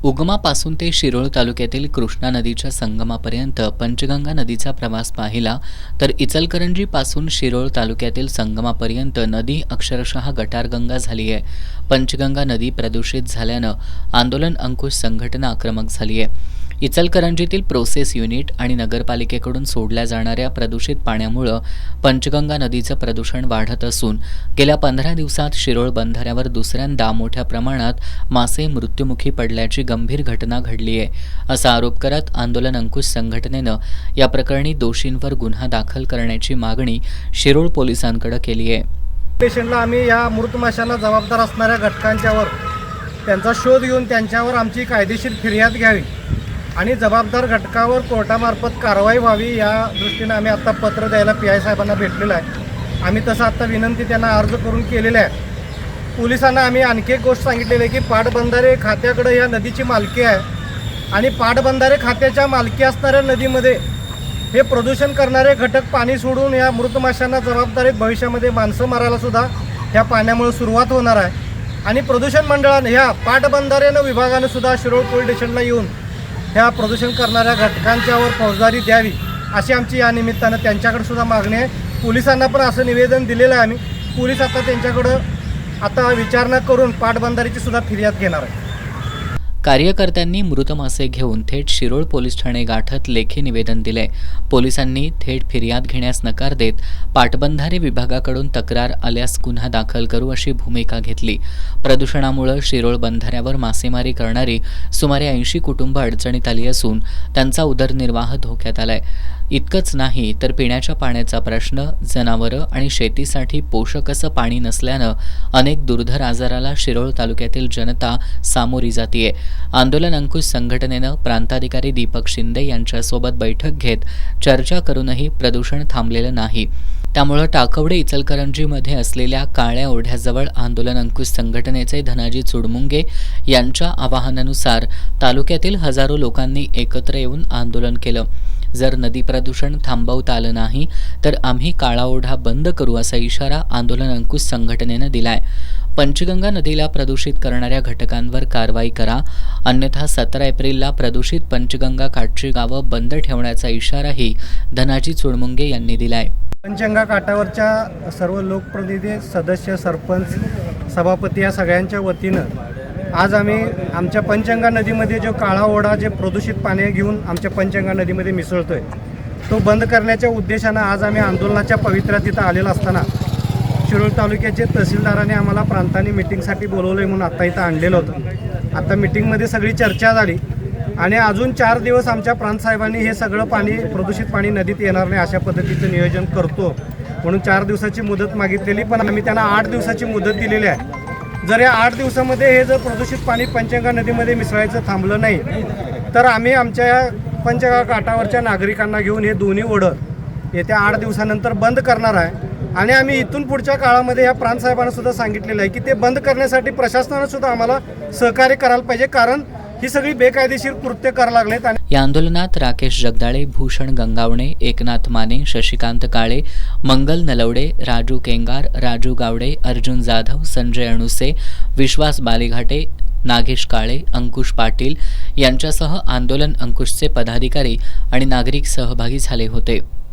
उगमापासून ते शिरोळ तालुक्यातील कृष्णा नदीच्या संगमापर्यंत पंचगंगा नदीचा प्रवास पाहिला तर इचलकरंजीपासून शिरोळ तालुक्यातील संगमापर्यंत नदी अक्षरशः गटारगंगा झाली आहे। पंचगंगा नदी प्रदूषित झाल्यानं आंदोलन अंकुश संघटना आक्रमक झाली आहे। इचलकरंजीतील प्रोसेस युनिट आणि नगरपालिकेकडून सोडल्या जाणाऱ्या प्रदूषित पाण्यामुळे पंचगंगा नदीचं प्रदूषण वाढत असून गेल्या 15 दिवसात शिरोळ बंधाऱ्यावर दुसऱ्यांदा मोठ्या प्रमाणात मासे मृत्युमुखी पडल्याची गंभीर घटना घडली आहे, असा आरोप करत आंदोलन अंकुश संघटनेनं या प्रकरणी दोषींवर गुन्हा दाखल करण्याची मागणी शिरोळ पोलिसांकडे केली आहे। स्टेशनला आम्ही या मृत माशांना जबाबदार असणाऱ्या घटकांच्यावर त्यांचा शोध घेऊन त्यांच्यावर आमची कायदेशीर फिर्याद घ्यावी आणि जबाबदार घटकावर कोर्टामार्फत कारवाई व्हावी या दृष्टीने आम्ही आता पत्र द्यायला PI साहेबांना भेटलेलं आहे। आम्ही तसं आता विनंती त्यांना अर्ज करून केलेला आहे। पोलिसांना आम्ही आणखी एक गोष्ट सांगितलेली आहे की पाटबंधारे खात्याकडे या नदीची मालकी आहे आणि पाटबंधारे खात्याच्या मालकी असणाऱ्या नदीमध्ये हे प्रदूषण करणारे घटक पाणी सोडून या मृत माशांना जबाबदारीत भविष्यामध्ये माणसं मारायला सुद्धा ह्या पाण्यामुळे सुरुवात होणार आहे आणि प्रदूषण मंडळाने ह्या पाटबंधारे विभागाने सुद्धा शिरोळ पोलीस स्टेशनला येऊन ह्या प्रदूषण करणाऱ्या घटकांच्यावर फौजदारी द्यावी अशी आमची या निमित्तानं त्यांच्याकडे सुद्धा मागणी आहे। पोलिसांना पण असं निवेदन दिलेलं आहे आम्ही। पोलीस आता त्यांच्याकडं आता विचारणा करून पाटबंधारीची सुद्धा फिर्याद घेणार आहे। कार्यकर्त्यांनी मृत मासे घेऊन थेट शिरोळ पोलीस ठाणे गाठत लेखी निवेदन दिले। पोलिसांनी थेट फिर्याद घेण्यास नकार देत पाटबंधारे विभागाकडून तक्रार आल्यास गुन्हा दाखल करू अशी भूमिका घेतली। प्रदूषणामुळे शिरोळ बंधाऱ्यावर मासेमारी करणारी सुमारे 80 कुटुंब अडचणीत आली असून त्यांचा उदरनिर्वाह धोक्यात आलाय। इतकंच नाही तर पिण्याच्या पाण्याचा प्रश्न, जनावरं आणि शेतीसाठी पोषक असं पाणी नसल्यानं अनेक दुर्धर आजाराला शिरोळ तालुक्यातील जनता सामोरी जातीये। आंदोलन अंकुश संघटनेनं प्रांताधिकारी दीपक शिंदे यांच्यासोबत बैठक घेत चर्चा करूनही प्रदूषण थांबलेलं नाही। त्यामुळे टाकवडे इचलकरंजीमध्ये असलेल्या काळ्या ओढ्याजवळ आंदोलन अंकुश संघटनेचे धनाजी चुडमुंगे यांच्या आवाहनानुसार तालुक्यातील हजारो लोकांनी एकत्र येऊन आंदोलन केलं। जर नदी प्रदूषण थांबवता आलं नाही तर आम्ही काळा ओढा बंद करू असा इशारा आंदोलन अंकुश संघटनेनं दिलाय। पंचगंगा नदीला प्रदूषित करणाऱ्या घटकांवर कारवाई करा, अन्यथा 17 एप्रिलला प्रदूषित पंचगंगा काठची गावं बंद ठेवण्याचा इशाराही धनाजी चुडमुंगे यांनी दिलाय। पंचगंगा काठावरच्या सर्व लोकप्रतिनिधी, सदस्य, सरपंच, सभापती या सगळ्यांच्या वतीनं आज आम्ही आमच्या पंचगंगा नदीमध्ये जो काळा ओढा जे प्रदूषित पाणी घेऊन आमच्या पंचगंगा नदीमध्ये मिसळतोय तो बंद करण्याच्या उद्देशानं आज आम्ही आंदोलनाच्या पवित्र्यात तिथं आलेलो असताना शिरोळ तालुक्याचे तहसीलदारांनी आम्हाला प्रांतांनी मिटिंगसाठी बोलवलं आहे म्हणून आता इथं आणलेलं होतं। आता मिटिंगमध्ये सगळी चर्चा झाली आणि अजून 4 दिवस आमच्या प्रांतसाहेबांनी हे सगळं पाणी प्रदूषित पाणी नदीत येणार नाही अशा पद्धतीचं नियोजन करतो म्हणून 4 दिवसाची मुदत मागितलेली, पण आम्ही त्यांना 8 दिवसाची मुदत दिलेली आहे। जर या 8 दिवसामध्ये हे जर प्रदूषित पाणी पंचगंगा नदीमध्ये मिसळायचं थांबलं नाही तर आम्ही आमच्या पंचगंगा काठावरच्या नागरिकांना घेऊन हे दोन्ही ओढं येत्या 8 दिवसानंतर बंद करणार आहे आणि आम्ही इथून पुढच्या काळामध्ये या प्रांतसाहेबांना सुद्धा सांगितलेलं आहे की ते बंद करण्यासाठी प्रशासनानं सुद्धा आम्हाला सहकार्य करायला पाहिजे, कारण ही सगळी बेकायदेशीर कृत्य करायला लागलेत। या आंदोलनात राकेश जगदाळे, भूषण गंगावणे, एकनाथ माने, शशिकांत काळे, मंगल नलवडे, राजू केंगार, राजू गावडे, अर्जुन जाधव, संजय अणुसे, विश्वास बालेघाटे, नागेश काळे, अंकुश पाटील यांच्यासह आंदोलन अंकुशचे पदाधिकारी आणि नागरिक सहभागी झाले होते।